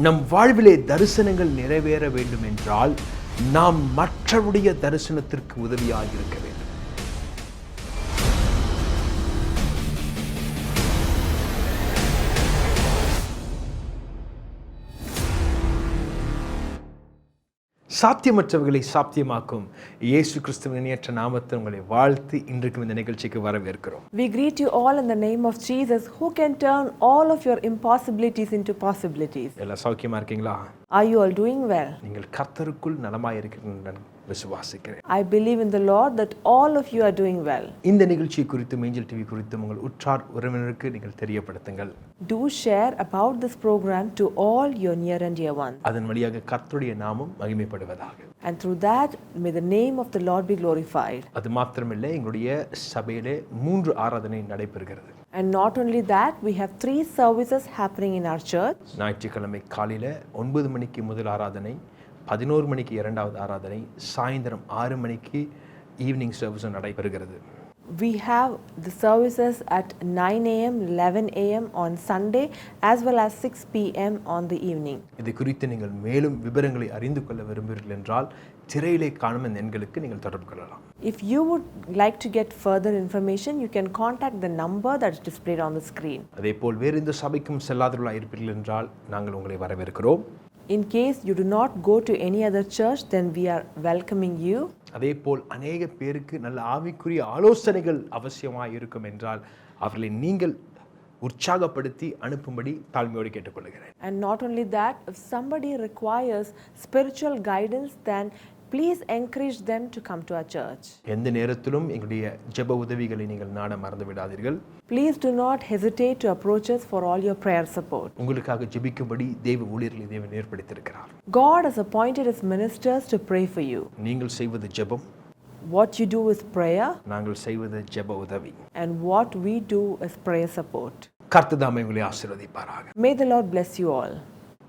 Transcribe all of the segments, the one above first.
நம் வாழ்விலே தரிசனங்கள் நிறைவேற வேண்டும் என்றால் நாம் மற்றவருடைய தரிசனத்திற்கு உதவியாக இருக்க வேண்டும். சாத்தியமற்றவர்களை சாத்தியமாக்கும் இயேசு கிறிஸ்துவின் இணையற்ற நாமத்தில் உங்களை வாழ்த்து இன்றைக்கும் இந்த நிகழ்ச்சிக்கு வரவேற்கிறோம். We greet you all in the name of Jesus, who can turn all of your impossibilities into possibilities. எல்லாம் சௌக்கியமா இருக்கீங்களா? Are you all doing well? நீங்கள் கர்த்தருக்குள் நலமாய் இருக்கிறீர்கள் விசுவாசிக்கிறேன். I believe in the Lord that all of you are doing well. இந்த நிகழ்ச்சி குறித்து ஏஞ்சல் டிவி குறித்து உங்கள் உற்றார் உறவினருக்கு நீங்கள் தெரியப்படுத்துங்கள். Do share about this program to all your near and dear ones. அதன் வழியாக கர்த்தருடைய நாமம் மகிமைப்படுவதாக. And through that may the name of the Lord be glorified. அது மாத்திரமில்லை, எங்களுடைய சபையிலே 3 ஆராதனை நடைபெறுகிறது. And not only that, we have 3 services happening in our church. ஞாயிற்றுக்கிழமை காலையில 9 மணிக்கு முதல் ஆராதனை, 11 மணிக்கு இரண்டாவது ஆராதனை, சாயந்தரம் 6 மணிக்கு ஈவினிங் சர்வீஸ் நடைபெறுகிறது. We have the services at 9 a.m., 11 a.m. on Sunday as well as 6 p.m. on the evening. இது குறித்து நீங்கள் மேலும் விவரங்களை அறிந்து கொள்ள விரும்புகிறீர்கள் என்றால் திரையிலே காணும் இந்த எண்களுக்கு நீங்கள் தொடர்பு கொள்ளலாம். If you would like to get further information, you can contact the number that is displayed on the screen. அதேபோல் வேறு எந்த சபைக்கும் செல்லாதவர்களாக இருப்பீர்கள் என்றால் நாங்கள் உங்களை வரவேற்கிறோம். In case you do not go to any other church, then we are welcoming you. அதேபோல் அநேக பேருக்கு நல்ல ஆவிக்குரிய ஆலோசனைகள் அவசியமாக இருக்கும் என்றால் அவர்களை நீங்கள் உற்சாகப்படுத்தி அனுப்பும்படி தாழ்மையோடு கேட்டுக்கொள்கிறேன். And not only that, if somebody requires spiritual guidance, then please encourage them to come to our church. எந்த நேரத்திலும் எங்களுடைய ஜெப உதவிகளை நீங்கள் நாட மறந்து விடாதீர்கள். Please do not hesitate to approach us for all your prayer support. உங்களுக்காக ஜெபிக்கும்படி தேவ ஊழியர்களை தேவன் ஏற்படுத்தியிருக்கிறார். God has appointed his ministers to pray for you. நீங்கள் செய்வது ஜெபம், What you do is prayer, நாங்கள் செய்வது ஜெப உதவி. and what we do is prayer support. கர்த்தர் தாமே உங்களை ஆசீர்வதிப்பாராக. May the Lord bless you all.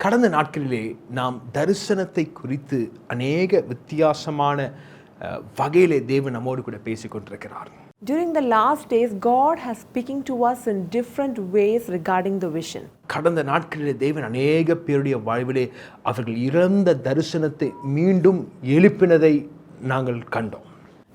கடந்த நாட்களிலே நாம் தரிசனத்தை குறித்து அநேக வித்தியாசமான வகையிலே தேவன் நம்மோடு கூட பேசிக் கொண்டிருக்கிறார். During the last days, God has speaking to us in different ways regarding the vision. கடந்த நாட்களிலே தேவன் அநேக பேருடைய வாழ்விலே அவர்கள் இழந்த தரிசனத்தை மீண்டும் எழுப்பினதை நாங்கள் கண்டோம்.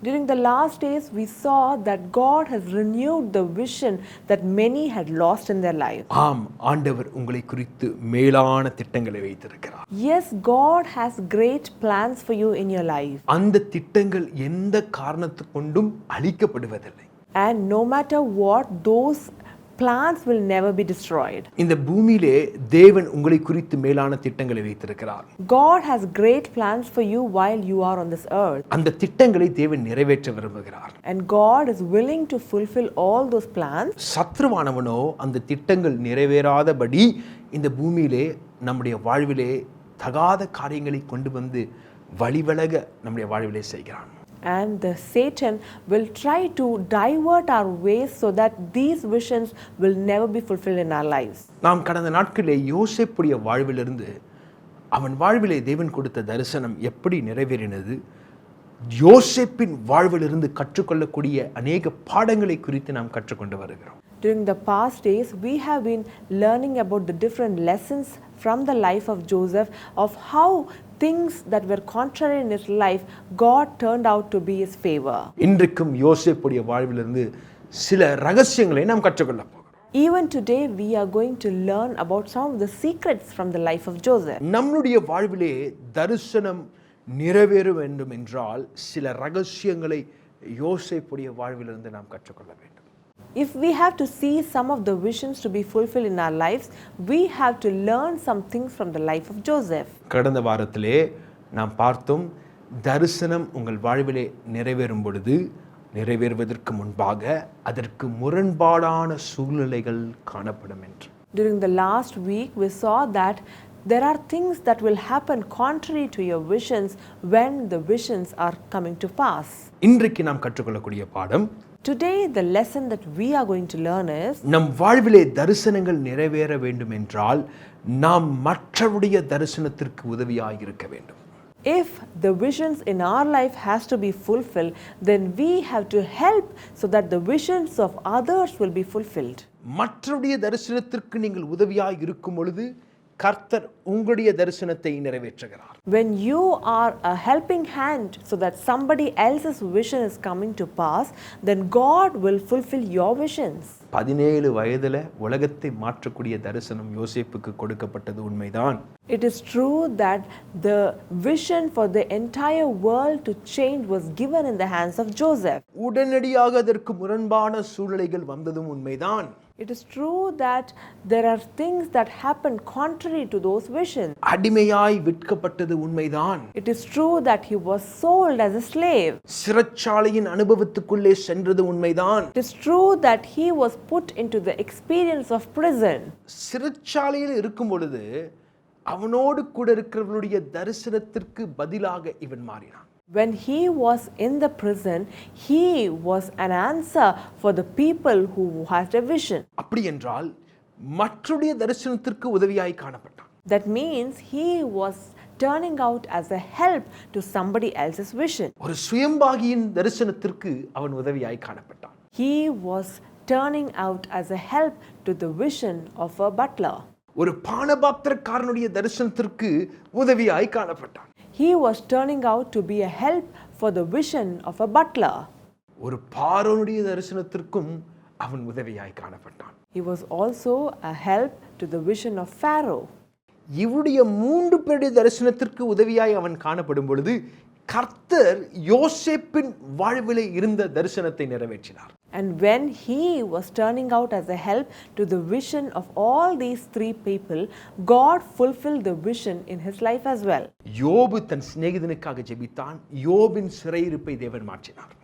During the last days, we saw that God has renewed the vision that many had lost in their lives. ஆம், ஆண்டவர் உங்களை குறித்து மேலான திட்டங்களை வைத்திருக்கிறார். Yes, God has great plans for you in your life. அந்த திட்டங்கள் எந்த காரணத்தை கொண்டும் அழிக்கப்படுவதில்லை. And no matter what, those plans will never be destroyed. இந்த பூமியிலே தேவன் உங்களை குறித்து மேலான திட்டங்களை வைத்திருக்கிறார். God has great plans for you while you are on this earth. அந்த திட்டங்களை தேவன் நிறைவேற்ற விரும்புகிறார். And God is willing to fulfill all those plans. சத்ருவானவனோ அந்த திட்டங்கள் நிறைவேறாதபடி இந்த பூமியிலே நம்முடைய வாழ்விலே தகாத காரியங்களை கொண்டு வந்து வழிவிலக நம்முடைய வாழ்விலே செய்கிறான். And the Satan will try to divert our ways so that these visions will never be fulfilled in our lives. நாம் கடந்த நாட்களிலே யோசேப்புடைய வாழ்விலிருந்து அவன் வாழ்விலே தேவன் கொடுத்த தரிசனம் எப்படி நிறைவேறினது, யோசேப்பின் வாழ்விலிருந்து கற்றுக்கொள்ளக்கூடிய அநேக பாடங்களை குறித்து நாம் கற்றுக்கொண்டு வருகிறோம். During the past days, we have been learning about the different lessons from the life of Joseph, of how things that were contrary in his life, God turned out to be his favor. இன்றைக்கும் யோசேப்புடைய வாழ்விலிருந்து சில ரகசியங்களை நாம் கற்றுக்கொள்ள போகிறோம். Even today, we are going to learn about some of the secrets from the life of Joseph. நம்முடைய வாழ்விலே தரிசனம் நிறைவேற வேண்டும் என்றால் சில ரகசியங்களை யோசேப்புடைய வாழ்விலிருந்து நாம் கற்றுக்கொள்ள வேண்டும். If we have to see some of the visions to be fulfilled in our lives, we have to learn some things from the life of Joseph. கடந்த வாரத்திலே நாம் பார்த்தோம், தரிசனம் உங்கள் வாழ்விலே நிறைவேறும் பொழுது நிறைவேறுவதற்கு முன்பாக அதற்கு முரண்பாடான சூழ்நிலைகள் காணப்படும் என்று. During the last week, we saw that there are things that will happen contrary to your visions when the visions are coming to pass. இன்றைக்கு நாம் கற்றுக்கொள்ளக்கூடிய பாடம், Today, the lesson that we are going to learn is, நம் வாழ்விலே தரிசனங்கள் நிறைவேற வேண்டும் என்றால் நாம் மற்றவருடைய தரிசனத்திற்கு உதவியாக இருக்க வேண்டும். if the visions in our life has to be fulfilled, then we have to help so that the visions of others will be fulfilled. மற்றவருடைய தரிசனத்திற்கு நீங்கள் உதவியாக இருக்கும் பொழுது கர்த்தர் உங்களுடைய தரிசனத்தை நிறைவேற்றுகிறார். When you are a helping hand so that somebody else's vision is coming to pass, then God will fulfill your visions. 17 வயதுல உலகத்தை மாற்றக்கூடிய தரிசனம் யோசேப்புக்கு கொடுக்கப்பட்டது உண்மைதான். It is true that the vision for the entire world to change was given in the hands of Joseph. உடனடியாக அதற்கு முரண்பான சூழ்நிலைகள் வந்ததும் உண்மைதான். It is true that there are things that happen contrary to those visions. அடிமையாய் விற்கப்பட்டது உண்மைதான். It is true that he was sold as a slave. சிறைச்சாலையின் அனுபவத்துக்குள்ளே சென்றது உண்மைதான். It is true that he was put into the experience of prison. சிறைச்சாலையில் இருக்கும் பொழுது அவனோடு கூட இருக்கிறவர்களுடைய தரிசனத்திற்கு பதிலாக இவன் மாறினான். When he was in the prison, he was an answer for the people who had a vision. அப்படி என்றால் மற்றவருடைய தரிசனத்திற்கு உதவியாய் காணப்பட்டான். That means he was turning out as a help to somebody else's vision. ஒரு சுயம்பாகியின் தரிசனத்திற்கு அவன் உதவியாய் காணப்பட்டான். He was turning out as a help to the vision of a butler. ஒரு பானபாத்திரக்காரனுடைய தரிசனத்திற்கு உதவியாய் காணப்பட்டான். He was turning out to be a help for the vision of a butler. ஒரு பார்வோனுடைய தரிசனத்திற்கும் அவன் உதவியாய் காணப்பட்டான். He was also a help to the vision of Pharaoh. இவருடைய 3 பேருடைய தரிசனத்திற்கு உதவியாய் அவன் காணப்படும் பொழுது கர்த்தர் யோசேப்பின் வாழ்விலே இருந்த தரிசனத்தை நிறைவேற்றினார். And when he was turning out as a help to the vision of all these 3 people, God fulfilled the vision in his life as well. யோபு தன் சிநேகிதனுக்காக ஜெபித்தான். யோபின் சிறையிருப்பை தேவன் மாற்றினார்.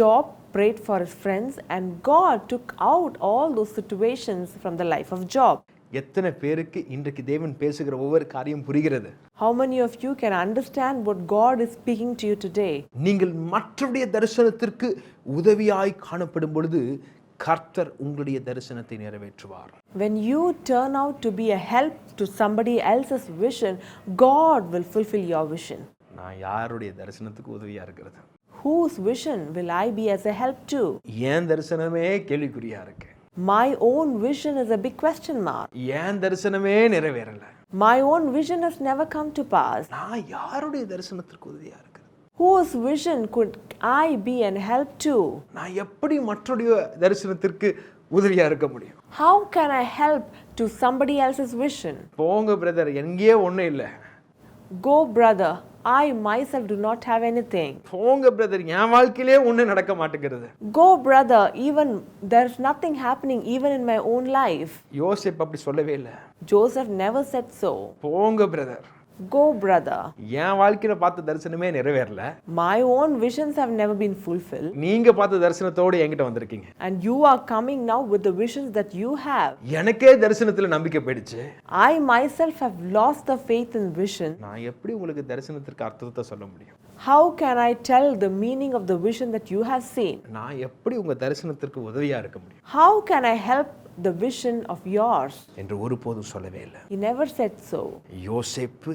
Job prayed for his friends and God took out all those situations from the life of Job. எத்தனை பேருக்கு இன்றைக்கு தேவன் பேசுகிற ஒவ்வொரு காரியம் புரிகிறது? How many of you can understand what God is speaking to you today? நீங்கள் மற்றவருடைய தரிசனத்திற்கு உதவியாய் காணப்படும் பொழுது கர்த்தர் உங்களுடைய தரிசனத்தை நிறைவேற்றுவார். When you turn out to be a help to somebody else's vision, God will fulfill your vision. நான் யாருடைய தரிசனத்துக்கு உதவியா இருக்கிறது? Whose vision will I be as a help to? ஏன் தரிசனமே கேள்விக்குறியா இருக்கு. My own vision is a big question mark. ஏன் தரிசனமே நிறைவேறல. My own vision has never come to pass. நான் யாருடைய தரிசனத்திற்கு உதவியா இருக்கிறது? Whose vision could I be an help to? நான் எப்படி மற்றவருடைய தரிசனத்திற்கு உதவியா இருக்க முடியும்? How can I help to somebody else's vision? போங்க பிரதர், எங்கேயே ஒண்ணும் இல்லை. Go brother, I myself do not have anything. போங்க பிரதர், என் வாழ்க்கையிலே ஒண்ணும் நடக்க மாட்டேங்கிறது. Go brother, even there's nothing happening even in my own life. யோசேப்பு அப்படி சொல்லவே இல்லை. Joseph never said so. போங்க பிரதர், Go brother, என் வாழ்க்கையில பார்த்த தரிசனமே நிறைவேறல. my own visions have never been fulfilled. நீங்க பார்த்த தரிசனத்தோடு என்கிட்ட வந்திருக்கீங்க. And you are coming now with the visions that you have. எனக்கே தரிசனத்துல நம்பிக்கை போயிடுச்சு. I myself have lost the faith in vision. நான் எப்படி உங்களுக்கு தரிசனத்திற்கு அர்த்தத்தை சொல்ல முடியும்? How can I tell the meaning of the vision that you have seen? நான் எப்படி உங்க தரிசனத்திற்கு உதவியா இருக்க முடியும்? How can I help the vision of yours? என்று ஒருபோதும் சொல்லவே இல்லை. He never said so. யோசேப்பு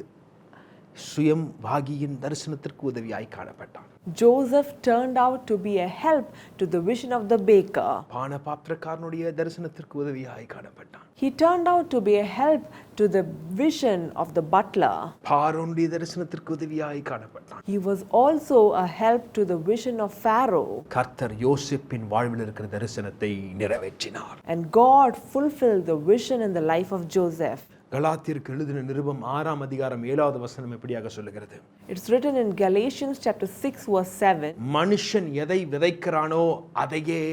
சுயம் பாகியின் தரிசனத்திற்கு உதவியாய் காணப்பட்டான். Joseph turned out to be a help to the vision of the baker. பானபாத்திரக்காரனுடைய தரிசனத்திற்கு உதவியாய் காணப்பட்டான். He turned out to be a help to the vision of the butler. பார்வோனுடைய தரிசனத்திற்கு உதவியாய் காணப்பட்டான். He was also a help to the vision of Pharaoh. கர்த்தர் யோசேப்பின் வாழ்வில் இருக்கிற தரிசனத்தை நிறைவேற்றினார். And God fulfilled the vision in the life of Joseph. கலாத்தியருக்கு எழுதின நிருபம் 6ஆம் அதிகாரம் 7வது வசனம் எப்படியாக சொல்லுகிறது? It's written in Galatians chapter 6 verse 7. மனுஷன் எதை விதைக்கிறானோ அதையே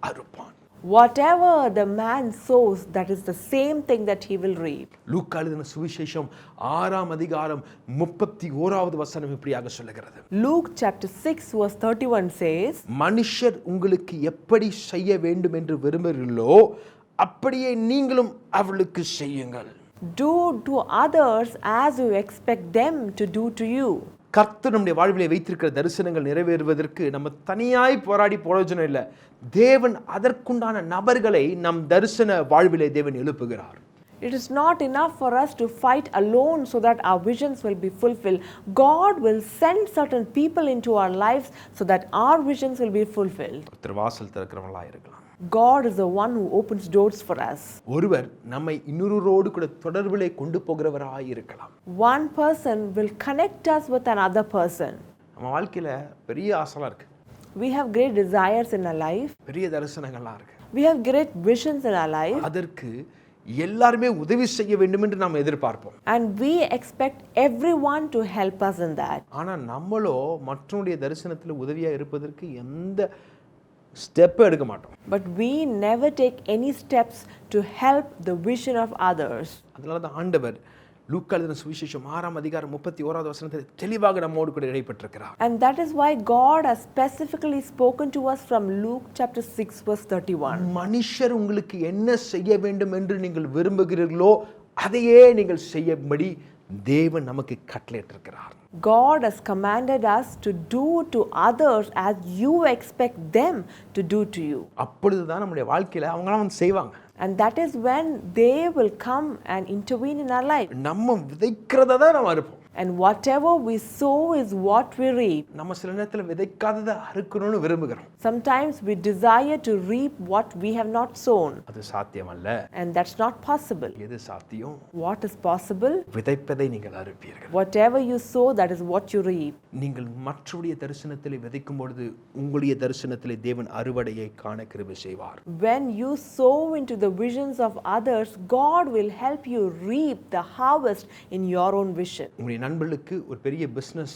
அறுப்பான். Whatever the man sows, that is the same thing that he will reap. லூக்கா எழுதின சுவிசேஷம் 6ஆம் அதிகாரம் 31வது வசனம் இப்படியாக சொல்லுகிறது. Luke chapter 6 verse 31 says, மனுஷர் உங்களுக்கு எப்படி செய்ய வேண்டும் என்று விரும்புகிறீர்களோ அப்படியே நீங்களும் அவளுக்கு செய்யுங்கள். do to others as you expect them to do to you. கர்த்தர் நம்முடைய வாழ்விலே வைத்திருக்கிற தரிசனங்கள் நிறைவேறுவதற்கு நம்ம தனியாய் போராடி பிரயோஜனம் இல்லை. தேவன் அதற்குண்டான நபர்களை நம் தரிசன வாழ்விலே தேவன் எழுப்புகிறார். It is not enough for us to fight alone so that our visions will be fulfilled. God will send certain people into our lives so that our visions will be fulfilled. ஒருத்தர் வாசல் திறக்கிறவங்களா இருக்கலாம். God is the one who opens doors for us. ஒருவர் நம்மை இன்னொருவரோடு கூட தொடர்பிலே கொண்டு போகிறவராய் இருக்கலாம். One person will connect us with another person. நம்ம வாழ்க்கையில பெரிய ஆசைலாம் இருக்கு. We have great desires in our life. பெரிய தரிசனங்கள்லாம் இருக்கு. We have great visions in our life. அதற்கு எல்லாருமே உதவி செய்ய வேண்டும் என்று நாம் எதிர்பார்ப்போம். And we expect everyone to help us in that. ஆனா நம்மளோ மற்றவருடைய தரிசனத்துல உதவியா இருப்பதற்கு எந்த ஸ்டெப் எடுக்க மாட்டோம். But we never take any steps to help the vision of others. அதனால தான் ஆண்டவர் லூக்கா எழுதின சுவிசேஷம் 6ஆம் அதிகாரம் 31வது வசனத்தில் தெளிவாக நம்மோடு கூட இடைப்பட்டிருக்கிறார். And that is why God has specifically spoken to us from Luke chapter 6 verse 31. மனுஷர் உங்களுக்கு என்ன செய்ய வேண்டும் என்று நீங்கள் விரும்புகிறீர்களோ அதையே நீங்கள் செய்யும்படி தேவன் நமக்கு கட்டளையிட்டிருக்கிறார். God has commanded us to do to others as you expect them to do to you. அப்பொழுதுதான் நம்முடைய வாழ்க்கையில அவங்களாம் வந்து செய்வாங்க. And that is when they will come and intervene in our life. நம்ம விதைக்கிறத தான் நம்ம அறுப்போம். And whatever we sow is what we reap. நம்ம சில நேரத்துல விதைக்காததை அறுக்கணும்னு விரும்புகிறோம். Sometimes we desire to reap what we have not sown. அது சாத்தியமல்ல. And that's not possible. எது சாத்தியம்? What is possible? விதைப்பதை நீங்கள் அறுப்பீர்கள். Whatever you sow, that is what you reap. நீங்கள் மற்றவருடைய தரிசனத்திலே விதைக்கும் பொழுது உங்களுடைய தரிசனத்திலே தேவன் அறுவடையை காண கிருபை செய்வார். When you sow into the visions of others, God will help you reap the harvest in your own vision. உங்களுடைய நண்பர்களுக்கு ஒரு பெரிய பிசினஸ்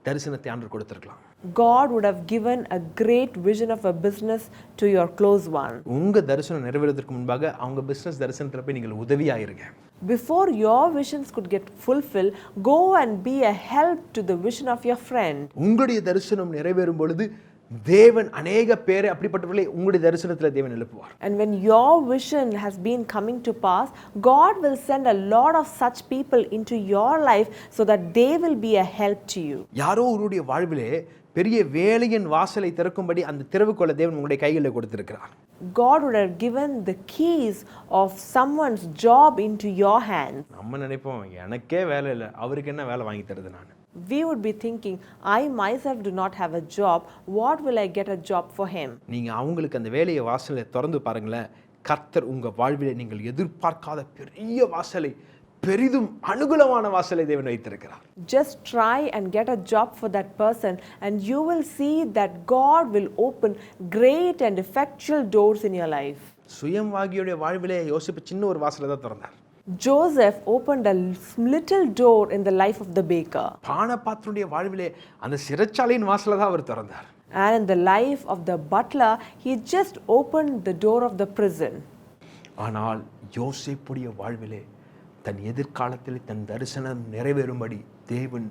தரிசனத்தை ஆண்டவர் கொடுத்திருக்கலாம். God would have given a great vision of a business to your close one. உங்க தரிசனம் நிறைவேறுவதற்கு முன்பாக அவங்க பிசினஸ் தரிசனத்துல போய் நீங்கள் உதவியாயிருங்க. Before your visions could get fulfilled, go and be a help to the vision of your friend. உங்களுடைய தரிசனம் நிறைவேறும் பொழுது தேவன் அநேக பேரை அப்படிப்பட்டவர்களை உங்களுடைய தரிசனத்துல தேவன் எழுப்புவார். And when your vision has been coming to pass, God will send a lot of such people into your life so that they will be a help to you. யாரோ ஒருவருடைய வாழ்விலே பெரிய வேலையின் வாசலை திறக்கும்படி அந்த திறவுகோலை தேவன் உங்களுடைய கைகளில் கொடுத்திருக்கிறார். God would have given the keys of someone's job into your hands. நம்ம நினைப்போம் எனக்கே வேலை இல்லை அவருக்கு என்ன வேலை வாங்கி தருது நான். We would be thinking, I myself do not have a job. What will I get a job for him? நீங்க அவங்களுக்கு அந்த வேலையை வாசலை திறந்து பாருங்களேன். கர்த்தர் உங்க வாழ்விலே நீங்கள் எதிர்பார்க்காத பெரிய வாசலை பெரிதும் அனுகூலமான வாசலை தேவன் வைத்திருக்கிறார். Just try and get a job for that person and you will see that God will open great and effectual doors in your life. சுயம்வாகியுடைய வாழ்விலே யோசிப்பு சின்ன ஒரு வாசலை தான் திறந்தார். Joseph opened a little door in the life of the baker. பானபாத்திரனுடைய வாழ்விலே அந்த சிறைச்சாலையின் வாசலை தான் அவர் திறந்தார். And in the life of the butler, he just opened the door of the prison. ஆனால் யோசேப்புடைய வாழ்விலே தன் எதிர்காலத்தில் தன் தரிசனம் நிறைவேறும்படி தேவன்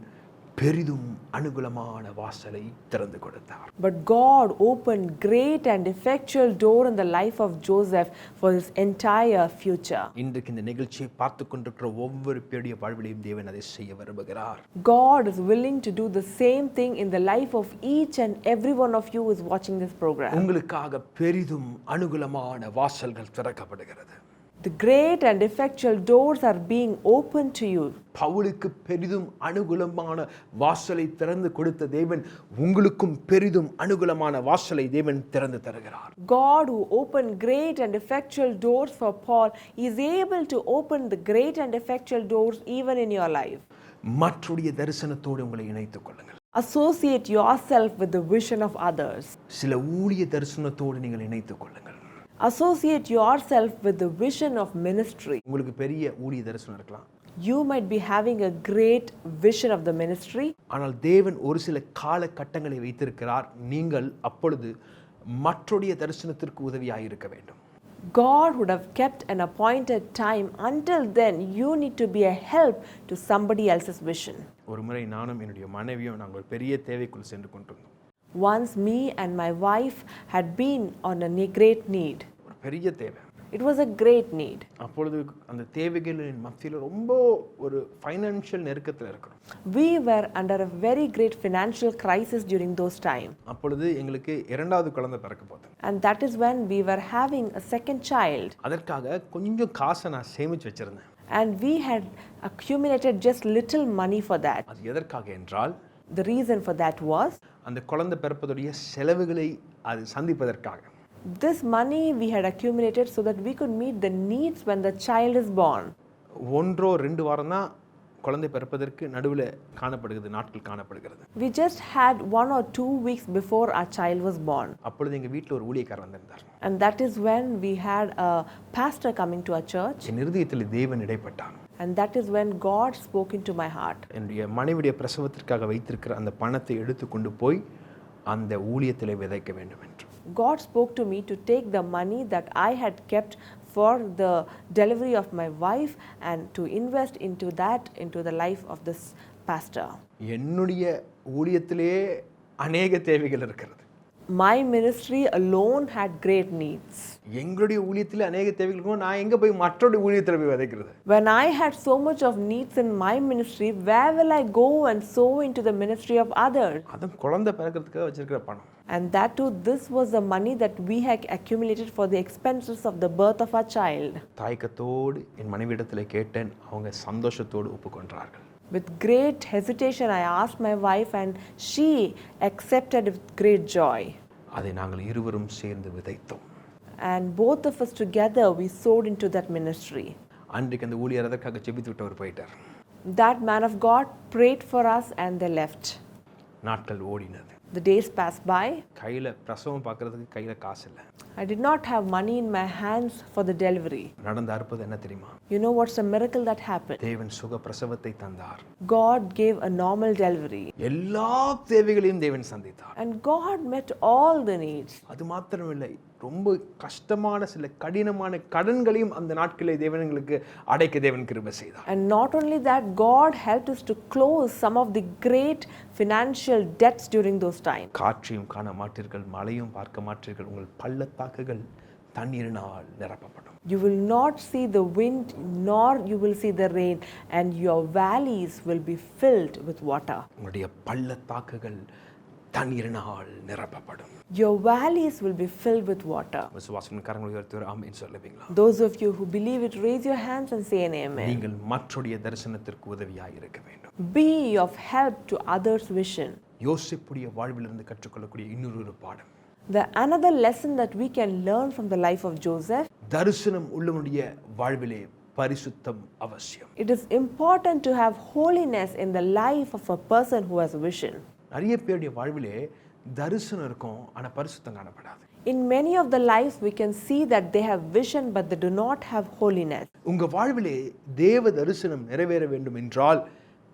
பெரிதும் அனுகூலமான வாசலை திறந்து கொடுத்தார். But God opened great and effectual door in the life of Joseph for his entire future. இன்றைக்கு இந்த நிகழ்ச்சியை பார்த்து கொண்டிருக்கிற ஒவ்வொரு பேருடைய வாழ்விலையும் தேவன் அதை செய்ய விரும்புகிறார். God is willing to do the same thing in the life of each and every one of you who is watching this program. உங்களுக்காக பெரிதும் அனுகூலமான வாசல்கள் திறக்கப்படுகிறது. The great and effectual doors are being opened to you. பவுலுக்கு பெரிதும் அனுகூலமான வாசலை திறந்து கொடுத்த தேவன் உங்களுக்கும் பெரிதும் அனுகூலமான வாசலை தேவன் திறந்து தருகிறார். God who opened great and effectual doors for Paul is able to open the great and effectual doors even in your life. மற்றவருடைய தரிசனத்தோடு உங்களை இணைத்துக் கொள்ளுங்கள். Associate yourself with the vision of others. சில ஊழிய தரிசனத்தோடு நீங்கள் இணைத்துக் கொள்ளுங்கள். Associate yourself with the vision of ministry. உங்களுக்கு பெரிய ஊழிய தரிசனம் இருக்கலாம். You might be having a great vision of the ministry. ஆனால் தேவன் ஒரு சில கால கட்டங்களை வைத்திருக்கிறார். நீங்கள் அப்பொழுது மற்றவருடைய தரிசனத்திற்கு உதவியாக இருக்க வேண்டும். God would have kept an appointed time. Until then, you need to be a help to somebody else's vision. ஒரு முறை நானும் என்னுடைய மனைவியும் நாங்கள் பெரிய தேவைக்குள் சென்று கொண்டிருந்தோம். Once me and my wife had been on a great need. ஒரு பெரிய தேவை. It was a great need. அப்பொழுது அந்த தேவைகளின் மத்தியில் ரொம்ப ஒரு ஃபைனான்ஷியல் நெருக்கத்தில் இருக்கிறோம். We were under a very great financial crisis during those time. அப்பொழுது எங்களுக்கு இரண்டாவது குழந்தை பிறக்க போகுது. And that is when we were having a second child. அதற்காக கொஞ்சம் காசை நான் சேமிச்சு வச்சிருந்தேன். And we had accumulated just little money for that. அது எதற்காக என்றால் The reason for that was அந்த குழந்தை பிறப்பதுடைய செலவுகளை அது சந்திப்பதற்காக. This money we had accumulated so that we could meet the needs when the child is born. 1-2 வாரம் தான் குழந்தை பிறப்பதற்கு நடுவில் நாட்கள் காணப்படுகிறது. We just had 1 or 2 weeks before our child was born. அப்பொழுது எங்கள் வீட்டில் ஒரு ஊழியக்காரர் வந்திருந்தார். And that is when we had a pastor coming to our church. என் இருதயத்தில் தேவன் இடைப்பட்டார். And that is when God spoke into my heart. என்னுடைய மனைவியுடைய பிரசவத்திற்காக வைத்திருக்கிற அந்த பணத்தை எடுத்து கொண்டு போய் அந்த ஊழியத்தில் விதைக்க வேண்டும் என்று. God spoke to me to take the money that I had kept for the delivery of my wife and to invest into the life of this pastor. என்னுடைய ஊழியத்திலே அநேக தேவைகள் இருக்கிறது. My ministry alone had great needs. எங்களுடைய ஊழியத்திலே அநேக தேவைகள் இருக்கும். நான் எங்க போய் மற்றொரு ஊழியத்தில் போய் விதைக்கிறது? When I had so much of needs in my ministry, where will I go and sow into the ministry of others? அதுவும் குழந்தை பிறக்கிறதுக்காக வச்சிருக்கிற பணம். And that too, this was the money that we had accumulated for the expenses of the birth of our child. தாய்க்கத்தோடு என் மனைவியிடத்தில் கேட்டேன். அவங்க சந்தோஷத்தோடு ஒப்புக்கொண்டார்கள். With great hesitation, I asked my wife and she accepted with great joy. அதை நாங்கள் இருவரும் சேர்ந்து விதைத்தோம். And both of us together, we sowed into that ministry. அன்றைக்கு அந்த ஊழியர் அதற்காக ஜெபித்து விட்டவர் போயிட்டார். That man of God prayed for us and they left. நாட்கள் ஓடினது. The days passed by. கையில் பிரசவம் பார்க்கறதுக்கு கையில் காசு இல்லை. I did not have money in my hands for the delivery. நடந்த அற்புதம் என்ன தெரியுமா? You know what's the miracle that happened? தேவன் சுக பிரசவத்தை தந்தார். God gave a normal delivery. எல்லா தேவைகளையும் தேவன் சந்தித்தார். And God met all the needs. அது மாத்திரமில்லை, ரொம்ப கஷ்டமான சில கடினமான கடன்களையும் அந்த நாட்களிலே தேவன் எங்களுக்கு அடைக்க தேவன் கிருபை செய்தார். And not only that, God helped us to close some of the great financial debts during those times. காற்றையும் காண மாட்டீர்கள், மழையும் பார்க்க மாட்டீர்கள், உங்கள் பள்ளத்தாக்குகள் தண்ணீரினால் நிரப்பப்படும். You will not see the wind, nor you will see the rain, and your valleys will be filled with water. உங்களுடைய பள்ளத்தாக்குகள் தண்ணீரினால் நிரப்பப்படும். Your valleys will be filled with water. விசுவாசத்தின் கரங்களை உயர்த்தி ஆமென் சொல்லுவீங்களா? Those of you who believe it, raise your hands and say an amen. நீங்கள் மற்றொரு தரிசனத்திற்கு உதவியாக இருக்க வேண்டும். Be of help to others' vision. யோசேப்புடைய வாழ்விலிருந்து கற்றுக்கொள்ளக்கூடிய இன்னொரு பாடம். The another lesson that we can learn from the life of Joseph. தரிசனம் உள்ளவனுடைய வாழ்விலே பரிசுத்தம் அவசியம். It is important to have holiness in the life of a person who has vision. நிறைய பேருடைய வாழ்விலே தரிசனம் இருக்கும், ஆனா பரிசுத்தம் காணப்படாது. In many of the lives we can see that they have vision but they do not have holiness. உங்க வாழ்விலே தேவ தரிசனம் நிறைவேற வேண்டும் என்றால்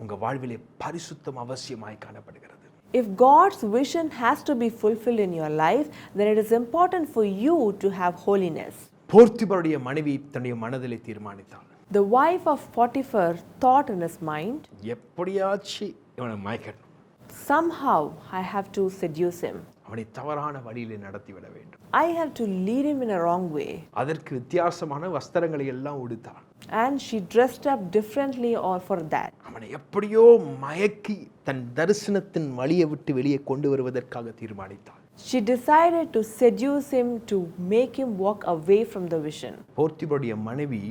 உங்க வாழ்விலே பரிசுத்தம் அவசியமாய் காணப்படுகிறது. If God's vision has to be fulfilled in your life, then it is important for you to have holiness. போர்த்திபருடைய மனைவி தன்னுடைய மனதிலே தீர்மானித்தாள். The wife of Potiphar thought in his mind, எப்படியாச்சு இவனை மயக்கணும். somehow I have to seduce him. அவனை தவறான வழியிலே நடத்தி விட வேண்டும். I have to lead him in a wrong way. அதற்கு வித்தியாசமான வஸ்திரங்களை எல்லாம் உடுத்தாள். And she dressed up differently all for that. அவனை எப்படியோ மயக்கி தன் தரிசனத்தின் வழியை விட்டு வெளியே கொண்டு வருவதற்காக தீர்மானித்தாள். She decided to seduce him to make him walk away from the vision. போர்த்திபருடைய மனைவி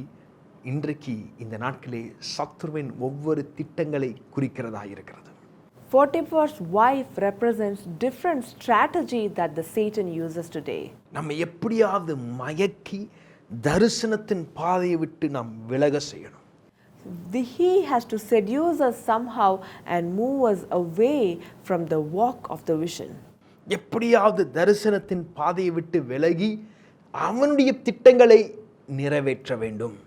இன்றைக்கு இந்த நாட்களே சத்துருவின் ஒவ்வொரு திட்டங்களை குறிக்கிறதா இருக்கிறது. Potiphar's wife represents different strategy that the Satan uses today. நம்ம எப்படியாவது மயக்கி தரிசனத்தின் பாதையை விட்டு நாம் விலக செய்யணும். He has to seduce us somehow and move us away from the walk of the vision. எப்படியாவது தரிசனத்தின் பாதையை விட்டு விலகி அவனுடைய திட்டங்களை நிறைவேற்ற வேண்டும்.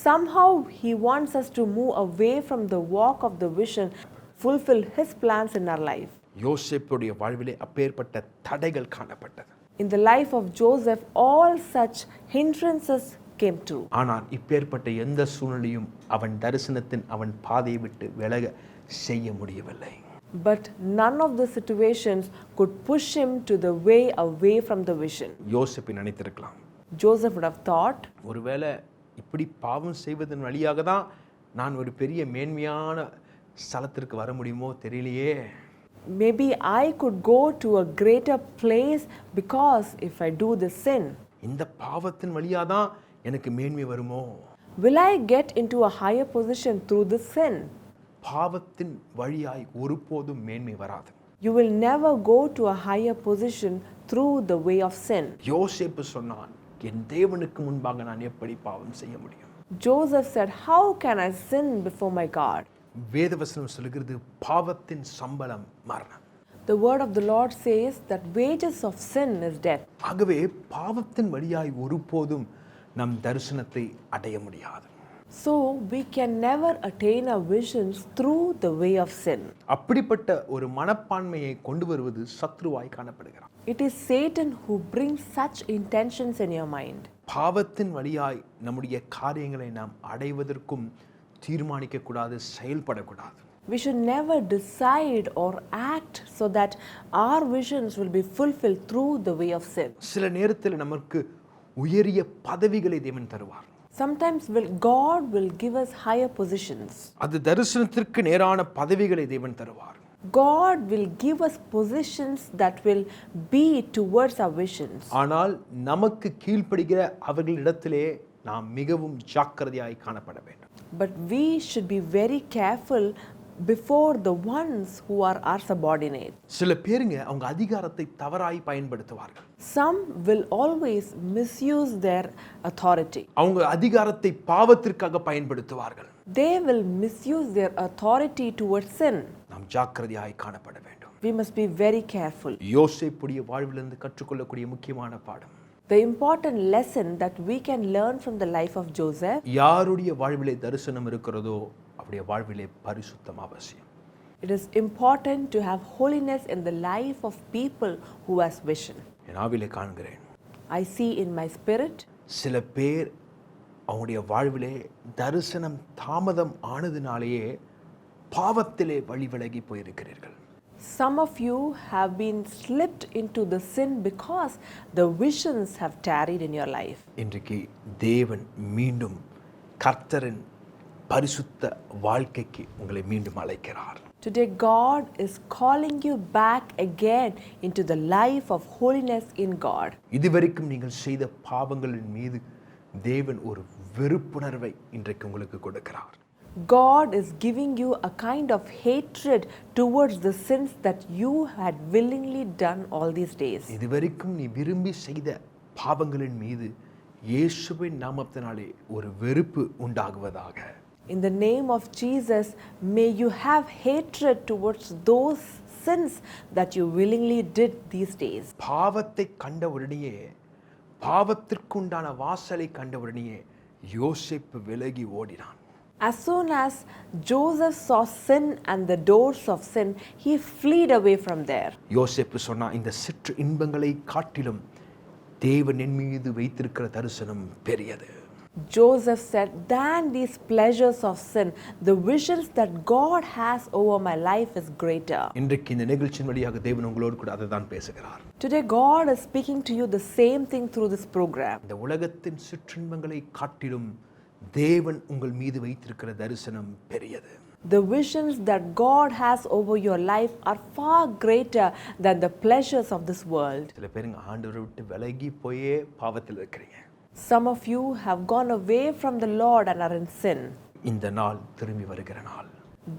Somehow he wants us to move away from the walk of the vision, fulfill his plans in our life. யோசேப்புடைய வாழ்விலே அப்பேற்பட்ட தடைகள் காணப்பட்டது. In the life of Joseph, all such hindrances came true. ஆனால் இப்பேற்பட்ட எந்த சூழ்நிலையும் அவன் தரிசனத்தின் அவன் பாதையை விட்டு விலக செய்ய முடியவில்லை. But none of the situations could push him to the way away from the vision. யோசேப்பு நினைத்திருக்கலாம், Joseph would have thought, ஒருவேளை இப்படி பாவம் செய்வதன் வழியாக தான் நான் ஒரு பெரிய மேன்மையான ஸ்தலத்திற்கு வர முடியுமோ தெரியலையே. maybe I could go to a greater place because if I do this sin. இந்த பாவத்தின் வழியாக தான் எனக்கு மேன்மை வருமோ. Will I get into a higher position through this sin? பாவத்தின் வழியாய் ஒருபோதும் மேன்மை வராது. You will never go to a higher position through the way of sin. யோசேப்பு சொன்னான், என் தேவனுக்கு முன்பாக நான் எப்படி பாவம் செய்ய முடியும்? Joseph said, how can I sin before my God? வேதவசனம் சொல்கிறது பாவத்தின் சம்பளம் மரணம். The word of the Lord says that wages of sin is death. ஆகவே பாவத்தின் வழியாய் ஒருபோதும் நம் தரிசனத்தை அடைய முடியாது. So we can never attain our visions through the way of sin. அப்படிப்பட்ட ஒரு மனப்பான்மையை கொண்டு வருவது சத்ருவாய் காணப்படுகிறார். It is Satan who brings such intentions in your mind. பாவத்தின் வழியாய் நம்முடைய காரியங்களை நாம் அடைவதற்கும் தீர்மானிக்க கூடாது, செயல்படக்கூடாது. We should never decide or act so that our visions will be fulfilled through the way of sin. சில நேரத்தில் நமக்கு உயரிய பதவிகளை தேவன் தருவார். Sometimes God will give us higher positions. அது தரிசனத்திற்கு நேரான பதவிகளை தேவன் தருவார். God will give us positions that will be towards our visions. ஆனால் நமக்கு கீழ்ப்படுகிற அவர்களிடத்திலே நாம் மிகவும் ஜாக்கிரதையாய் காணப்பட வேண்டும். But we should be very careful before the ones who are our subordinate. சில பேருங்க அவங்க அதிகாரத்தை தவறாய் பயன்படுத்துவார்கள். Some will always misuse their authority. அவங்க அதிகாரத்தை பாவத்திற்காக பயன்படுத்துவார்கள். They will misuse their authority towards sin. நாம் ஜாக்கிரதையாய் காணப்பட வேண்டும். We must be very careful. யோசேப்புடைய வாழ்விலிருந்து கற்றுக்கொள்ளக்கூடிய முக்கியமான பாடம், The important lesson that we can learn from the life of Joseph, யாருடைய வாழ்விலே தரிசனம் இருக்கிறதோ அவருடைய வாழ்விலே பரிசுத்தம் அவசியம். it is important to have holiness in the life of people who has vision. என் ஆவிலே காண்கிறேன், I see in my spirit சில பேர் அவங்களுடைய வாழ்விலே தரிசனம் தாமதம் ஆனதினாலேயே பாவத்திலே வழி விலகி போயிருக்கிறீர்கள். some of you have been slipped into the sin because the visions have tarried in your life. இன்றைக்கு தேவன் மீண்டும் கர்த்தரின் பரிசுத்த வாழ்க்கைக்கு உங்களை மீண்டும் அழைக்கிறார். Today God is calling you back again into the life of holiness in God. இதுவரைக்கும் நீங்கள் செய்த பாவங்களின் மீது தேவன் ஒரு வெறுப்புணர்வை இன்றைக்கு உங்களுக்கு கொடுக்கிறார். God is giving you a kind of hatred towards the sins that you had willingly done all these days. இதுவரைக்கும் நீ விரும்பி செய்த பாவங்களின் மீது இயேசுவின் நாமத்தினாலே ஒரு வெறுப்பு உண்டாகுவதாக. In the name of Jesus, may you have hatred towards those sins that you willingly did these days. பாவத்தை கண்ட உடனேயே, பாவத்திற்குண்டான வாசலை கண்ட உடனேயே யோசேப்பு விலகி ஓடினான். As soon as Joseph saw sin and the doors of sin, he fled away from there. யோசேப்பு சொன்னா, இந்த சிற்று இன்பங்களை காட்டிலும் தேவன் என் மீது வைத்திருக்கிற தரிசனம் பெரியது. Joseph said, than these pleasures of sin, the visions that God has over my life is greater. இன்றைக்கு இந்த நிகழ்ச்சியின் வழியாக தேவன் உங்களோடு கூட அதை தான் பேசுகிறார். Today God is speaking to you the same thing through this program. இந்த உலகத்தின் சிற்றின்பங்களை காட்டிலும் தேவன் உங்கள் மீது வைத்திருக்கிற தரிசனம் பெரியது. The visions that God has over your life are far greater than the pleasures of this world. சில பேருங்க ஆண்டவரை விட்டு விலகி போயே பாவத்தில் இருக்கிறீங்க. Some of you have gone away from the Lord and are in sin. இந்த நாள் திரும்பி வருகிற நாள்.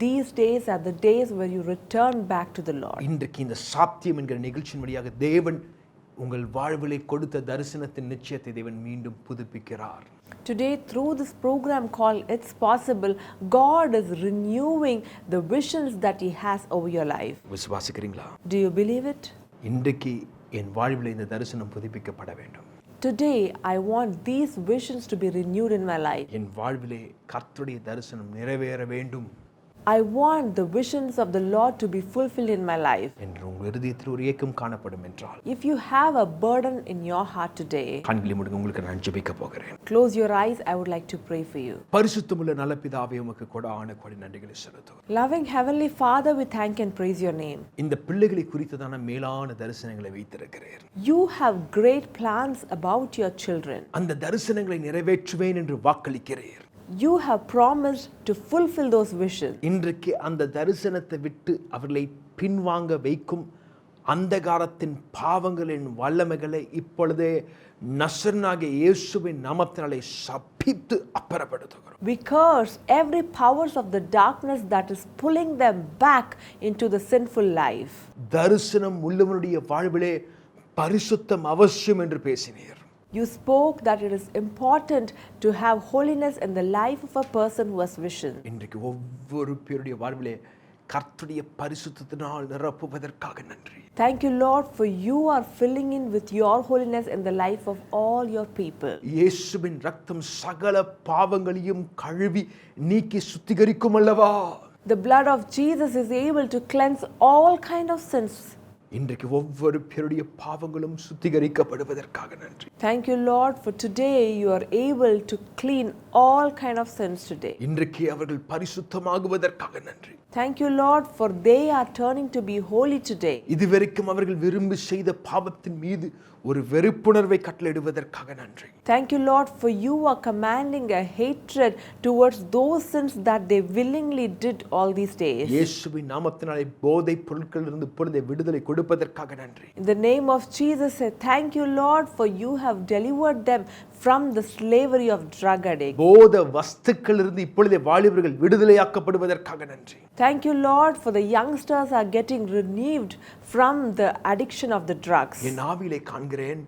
These days are the days where you return back to the Lord. இன்றைக்கு இந்த சாத்தியம் என்கிற நிகழ்ச்சியின் வழியாக தேவன் உங்கள் வாழ்விலே கொடுத்த தரிசனத்தின் நிச்சயத்தை தேவன் மீண்டும் புதுப்பிக்கிறார். Today, through this program called It's Possible, God is renewing the visions that He has over your life. விசுவாசிக்கிறீங்களா? Do you believe it? இன்றைக்கு என் வாழ்விலே இந்த தரிசனம் புதுப்பிக்கப்பட வேண்டும். Today, I want these visions to be renewed in my life. என் வாழ்விலே கர்த்தருடைய தரிசனம் நிறைவேற வேண்டும். I want the visions of the Lord to be fulfilled in my life. என்று உங்கள் இருதயத்தில் ஒரு ஏக்கம் காணப்படும் என்றால், If you have a burden in your heart today, கண்களை மூடுங்க, உங்களுக்கு நான் ஜெபிக்க போகிறேன். close your eyes. I would like to pray for you. பரிசுத்தமுள்ள நல்ல பிதாவே, உமக்கு கொடான கொடி நன்றிகளை செலுத்துகிறோம். Loving Heavenly Father, we thank and praise your name. இந்த பிள்ளைகளை குறித்ததான மேலான தரிசனங்களை வைத்திருக்கிறீர். You have great plans about your children. அந்த தரிசனங்களை நிறைவேற்றுவேன் என்று வாக்களிக்கிறீர். You have promised to fulfill those visions. இன்றைக்கு அந்த தரிசனத்தை விட்டு அவர்களை பின்வாங்க வைக்கும் அந்தகாரத்தின் பாவங்களின் வல்லமைகளை இப்பொழுதே நசரனாகிய இயேசுவின் நாமத்தினாலே சபித்து அப்புறப்படுத்துகிறோம். We curse every powers of the darkness that is pulling them back into the sinful life. தரிசனம் உள்ளவனுடைய வாழ்விலே பரிசுத்தம் அவசியம் என்று பேசினீர். You spoke that it is important to have holiness in the life of a person who has vision. இன்றைக்கு ஒவ்வொரு பேருடைய வாழ்விலே கர்த்தருடைய பரிசுத்தத்தினால் நிரப்புவதற்காக நன்றி. Thank you, Lord, for you are filling in with your holiness in the life of all your people. இயேசுவின் ரத்தம் சகல பாவங்களையும் கழுவி நீக்கி சுத்திகரிக்கும் அல்லவா? The blood of Jesus is able to cleanse all kind of sins. இன்றைக்கு ஒவ்வொரு பேருடைய பாவங்களும் சுத்திகரிக்கப்படுவதற்காக நன்றி. Thank you, Lord, for today you are able to clean all kind of sins today. இன்றைக்கு அவர்கள் பரிசுத்தமாகுவதற்காக நன்றி. Thank you, Lord, for they are turning to be holy today. இதுவரைக்கும் அவர்கள் விரும்பி செய்த பாவத்தின் மீது ஒரு வெறுப்புணர்வை கட்டளையிடுவதற்காக நன்றி. Thank you, Lord, for you are commanding a hatred towards those sins that they willingly did all these days. இயேசுவின் நாமத்தினாலே போதைப் பொருட்களிலிருந்து இப்பொழுதே விடுதலை கொடுப்பதற்காக நன்றி. In the name of Jesus, I thank you, Lord, for you have delivered them from the slavery of drug addict. போத வஸ்துக்களிலிருந்து இப்பொழுதே வாலிபர்கள் விடுதலையாக்கப்படுவதற்காக நன்றி. Thank you, Lord, for the youngsters are getting renewed from the addiction of the drugs. என் ஆவியிலே காண்கிறேன்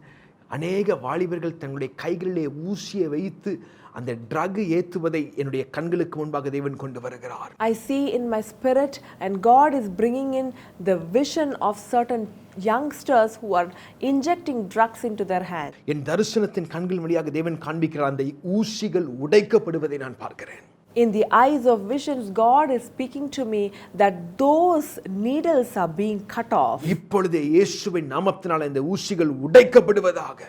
அநேக வாலிபர்கள் தங்களுடைய கைகளிலே ஊசியை வைத்து அந்த ட்ரக் ஏத்துவதை என்னுடைய கண்களுக்கு முன்பாக தேவன் கொண்டு வருகிறார். I see in my spirit, and God is bringing in the vision of certain youngsters who are injecting drugs into their hand. என் தரிசனத்தின் கண்கள் வழியாக தேவன் காண்பிக்கிறார் அந்த ஊசிகள் உடைக்கப்படுவதை நான் பார்க்கிறேன். In the eyes of visions, God is speaking to me that those needles are being cut off. இப்பொழுதே இயேசுவின் நாமத்தினால இந்த ஊசிகள் உடைக்கப்படுவதாக.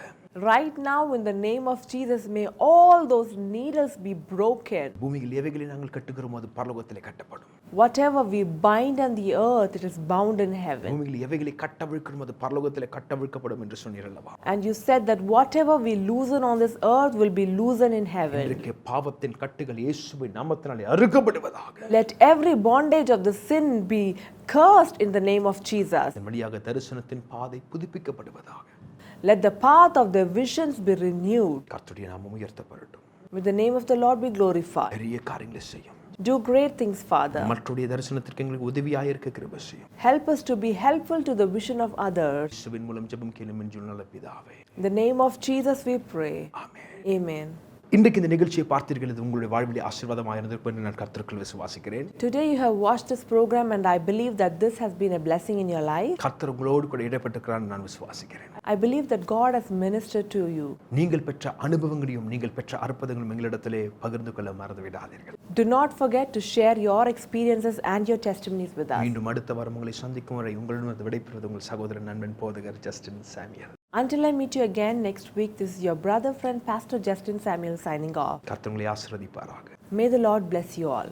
Right now, in the name of Jesus, may all those needles be broken. பூமியில் எவைகளை நாங்கள் கட்டுகிறோமோ அது பரலோகத்திலே கட்டப்படும். Whatever we bind on the earth, it is bound in heaven. பூமியில் எவைகளை கட்டவிழ்க்கிறோமோ அது பரலோகத்திலே கட்டவிழ்க்கப்படும் என்று சொன்னீர் அல்லவா? And you said that whatever we loosen on this earth will be loosened in heaven. இன்றைக்கு பாவத்தின் கட்டுகள் இயேசுவின் நாமத்தினாலே அறுக்கப்படுவதாக. Let every bondage of the sin be cursed in the name of Jesus. இதன் வழியாக தரிசனத்தின் பாதை புதுப்பிக்கப்படுவதாக. Let the path of the visions be renewed. கர்த்தருடைய நாமம் உயர்த்தப்படட்டும். May the name of the Lord be glorified. பெரிய காரியங்களை செய்யும். Do great things, Father. மற்றவருடைய தரிசனத்திற்கு எங்களுக்கு உதவியாக இருக்க கிருபை செய்யும். Help us to be helpful to the vision of others. இயேசுவின் மூலம் ஜெபம் கேளும் என் நல்ல பிதாவே. In the name of Jesus we pray. Amen. Amen. இன்றைக்கு இந்த நிகழ்ச்சியை பார்த்தீர்கள், இது உங்களுடைய வாழ்விலே ஆசீர்வாதமாக இருந்திருக்கும் என்று நான் கர்த்தருக்குள் விசுவாசிக்கிறேன். Today you have watched this program and I believe that this has been a blessing in your life. கர்த்தர் உங்களோடு கூட இடைப்பட்டிருக்கிறார் நான் விசுவாசிக்கிறேன். I believe that God has ministered to you. நீங்கள் பெற்ற அனுபவங்களையும் நீங்கள் பெற்ற அற்புதங்களும் எங்களிடத்திலே பகிர்ந்து கொள்ள மறந்து விடாதீர்கள். Do not forget to share your experiences and your testimonies with us. மீண்டும் அடுத்த வாரம் உங்களை சந்திக்கும் வரை உங்களிடம் விடைபெறுவது உங்கள் சகோதரன் நண்பன் போதகர் ஜஸ்டின் சாமியல். Until I meet you again next week, this is your brother friend Pastor Justin Samuel signing off. கர்த்தர் உங்களை ஆசீர்வதிப்பாராக. May the Lord bless you all.